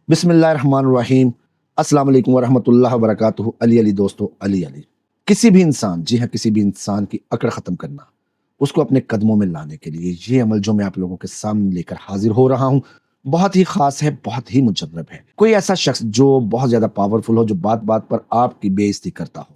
बिस्मिल्लाहिर्रहमानिर्रहीम। अस्सलाम वालेकुम वरहमतुल्लाहि वबरकातुहू। अली अली दोस्तों, अली अली। किसी भी इंसान, जी हाँ, किसी भी इंसान की अकड़ ख़त्म करना, उसको अपने कदमों में लाने के लिए ये अमल जो मैं आप लोगों के सामने लेकर हाजिर हो रहा हूँ, बहुत ही ख़ास है, बहुत ही मुजर्रब है। कोई ऐसा शख्स जो बहुत ज़्यादा पावरफुल हो, जो बात-बात पर आपकी बेइज़्ज़ती करता हो,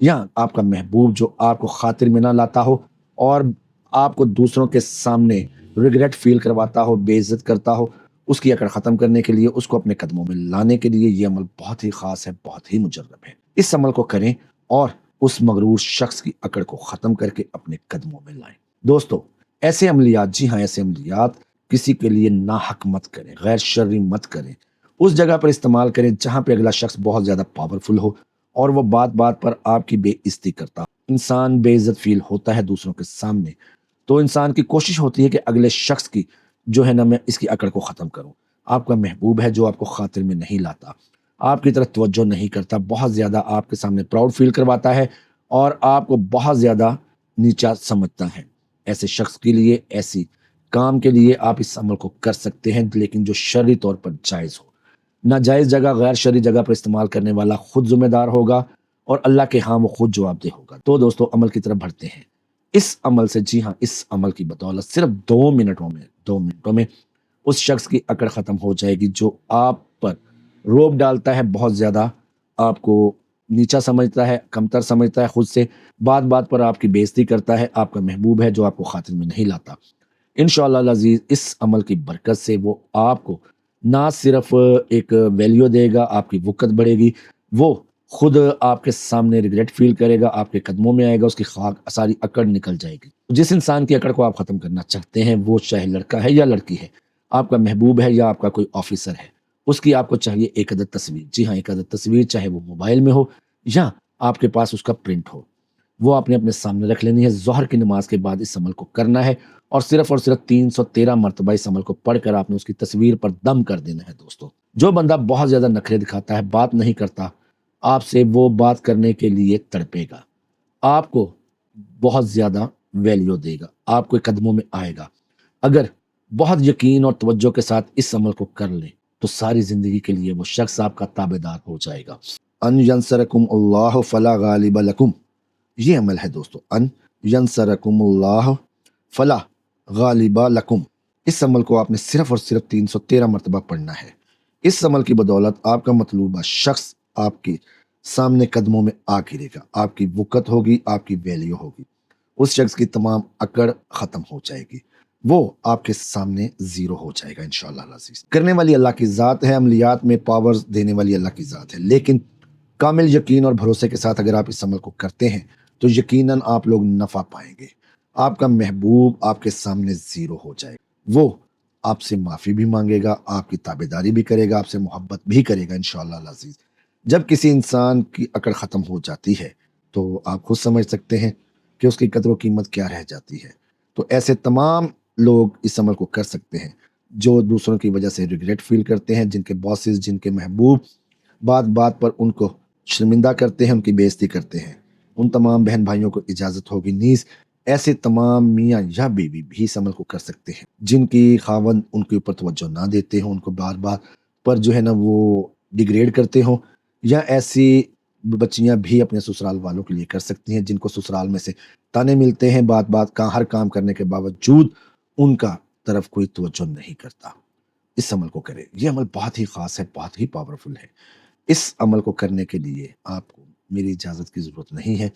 या आपका महबूब जो आपको खातिर में ना लाता हो और आपको दूसरों के सामने रिग्रेट फील करवाता हो, बेइज्जत करता हो, उसकी अकड़ ख़त्म करने के लिए, उसको अपने कदमों में लाने के लिए ये अमल बहुत ही ख़ास है, बहुत ही मुजर्रब है। इस अमल को करें और उस मगरूर शख्स की अकड़ को ख़त्म करके अपने कदमों में लाएं। दोस्तों, ऐसे अमलियात, जी हाँ, ऐसे अमलियात किसी के लिए नाहक मत करें, गैर शर्री मत करें। उस जगह पर इस्तेमाल करें जहाँ पे अगला शख्स बहुत ज़्यादा पावरफुल हो और वो बात-बात पर आपकी बेइज़्ज़ती करता हो। इंसान बेइज़्ज़त फ़ील होता है दूसरों के सामने, तो इंसान की कोशिश होती है कि अगले शख्स की जो है ना, मैं इसकी अकड़ को ख़त्म करूँ। आपका महबूब है जो आपको खातिर में नहीं लाता, आपकी तरफ तवज्जो नहीं करता, बहुत ज़्यादा आपके सामने प्राउड फ़ील करवाता है और आपको बहुत ज़्यादा नीचा समझता है। ऐसे शख्स के लिए, ऐसी काम के लिए आप इस अमल को कर सकते हैं, लेकिन जो शरई तौर पर जायज़ हो। नाजायज़ जगह, गैर शरई जगह पर इस्तेमाल करने वाला खुद ज़िम्मेदार होगा और अल्लाह के यहाँ वो खुद जवाबदेह होगा। तो दोस्तों, अमल की तरफ बढ़ते हैं। इस अमल से, जी हाँ, इस अमल की बदौलत सिर्फ 2 मिनटों में उस शख्स की अकड़ ख़त्म हो जाएगी जो आप पर रोब डालता है, बहुत ज़्यादा आपको नीचा समझता है, कमतर समझता है खुद से, बात-बात पर आपकी बेइज़्ज़ती करता है, आपका महबूब है जो आपको खातिर में नहीं लाता। इंशाअल्लाह अज़ीज़, इस अमल की बरकत से वो आपको ना सिर्फ एक वैल्यू देगा, आपकी वक़्त बढ़ेगी, वो खुद आपके सामने रिग्रेट फ़ील करेगा, आपके कदमों में आएगा, उसकी खाक सारी अकड़ निकल जाएगी। जिस इंसान की अकड़ को आप ख़त्म करना चाहते हैं, वो चाहे लड़का है या लड़की है, आपका महबूब है या आपका कोई ऑफ़िसर है, उसकी आपको चाहिए एक अदद तस्वीर। जी हाँ, एक अदद तस्वीर, चाहे वो मोबाइल में हो या आपके पास उसका प्रिंट हो। वो आपने अपने सामने रख लेनी है। ज़ोहर की नमाज के बाद इस अमल को करना है और सिर्फ 313 मरतबा इस अमल को पढ़कर आपने उसकी तस्वीर पर दम कर देना है। दोस्तों, जो बंदा बहुत ज़्यादा नखरे दिखाता है, बात नहीं करता आपसे, वो बात करने के लिए तड़पेगा, आपको बहुत ज़्यादा वैल्यू देगा, आपके कदमों में आएगा। अगर बहुत यकीन और तवज्जो के साथ इस अमल को कर लें, तो सारी ज़िंदगी के लिए वो शख्स आपका ताबेदार हो जाएगा। अन यंसरकुम अल्लाह फला गालिब लकुम, ये अमल है दोस्तों। अन यंसरकुमुल्लाह फला गालिबा लकुम। इस अमल को आपने सिर्फ और सिर्फ 313 मरतबा पढ़ना है। इस अमल की बदौलत आपका मतलूबा शख्स आपके सामने कदमों में आ गिरेगा, आपकी वक़्त होगी, आपकी वैल्यू होगी, उस शख्स की तमाम अकड़ ख़त्म हो जाएगी, वो आपके सामने ज़ीरो हो जाएगा इंशाअल्लाह अज़ीज़। करने वाली अल्लाह की ज़ात है, अमलियात में पावर्स देने वाली अल्लाह की ज़ात है, लेकिन कामिल यकीन और भरोसे के साथ अगर आप इस अमल को करते हैं, तो यकीनन आप लोग नफ़ा पाएँगे। आपका महबूब आपके सामने ज़ीरो हो जाएगा। वो आपसे माफ़ी भी माँगेगा, आपकी ताबेदारी भी करेगा, आपसे मोहब्बत भी करेगा इंशाअल्लाह अज़ीज़। जब किसी इंसान की अकड़ ख़त्म हो जाती है, तो आप खुद समझ सकते हैं कि उसकी कदर कीमत क्या रह जाती है। तो ऐसे तमाम लोग इस अमल को कर सकते हैं, जो दूसरों की वजह से रिग्रेट फ़ील करते हैं, जिनके बॉसेस, जिनके महबूब बात-बात पर उनको शर्मिंदा करते हैं, उनकी बेइज़्ज़ती करते हैं। उन तमाम बहन भाइयों को इजाज़त होगी नीज़ ऐसे तमाम मियाँ या बीवी भी इस अमल को कर सकते हैं, जिनकी खावंद उनके ऊपर तवज्जो ना देते हों, उनको बार-बार पर जो है ना वो डिग्रेड करते हों, या ऐसी बच्चियाँ भी अपने ससुराल वालों के लिए कर सकती हैं, जिनको ससुराल में से ताने मिलते हैं, बात-बात का हर काम करने के बावजूद उनका तरफ कोई तवज्जो नहीं करता। इस अमल को करें। ये अमल बहुत ही ख़ास है, बहुत ही पावरफुल है। इस अमल को करने के लिए आपको मेरी इजाज़त की ज़रूरत नहीं है।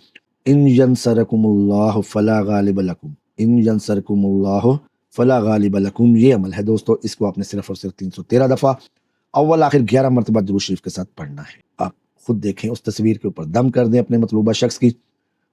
इन यंसरकुमुल्लाहु फला गालिब लकुम, इन यंसरकुमुल्लाहु फला गालिब लकुम, ये अमल है दोस्तों। इसको आपने सिर्फ़ और सिर्फ़ 313 दफ़ा अव्वल आखिर 11 मरतबा दुरूद शरीफ के साथ पढ़ना है। आप खुद देखें, उस तस्वीर के ऊपर दम कर दें अपने मतलूबा शख्स की,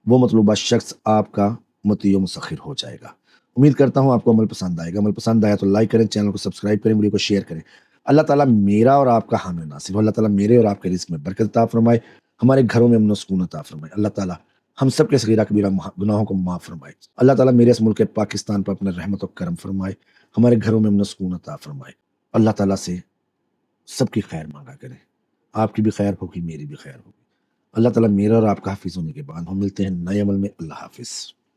वो मतलूबा शख्स आपका मुतिय मुसख़िर हो जाएगा। उम्मीद करता हूँ आपको अमल पसंद आएगा। अमल पसंद आया तो लाइक करें, चैनल को सब्सक्राइब करें, वीडियो को शेयर करें। अल्लाह ताला मेरा और आपका हामी नासिर हो। अल्लाह ताला मेरे और आपके रिज़्क़ में बरकत अता फ़रमाए, हमारे घरों में अमन व सुकून अता फ़रमाए। अल्लाह ताला हम सब के सगीरा कबीरा गुनाहों को माफ़ फ़रमाए। अल्लाह ताला मेरे इस मुल्क पाकिस्तान पर अपना रहमत व करम फ़रमाए, हमारे घरों में अमन व सुकून अता फ़रमाए। अल्लाह ताला से सबकी खैर माँगा करें। आपकी भी खैर होगी, मेरी भी खैर होगी। अल्लाह ताला मेरा और आपका हाफ़िज़ होने के बाद हम मिलते हैं नए अमल में। अल्लाह हाफ़िज़।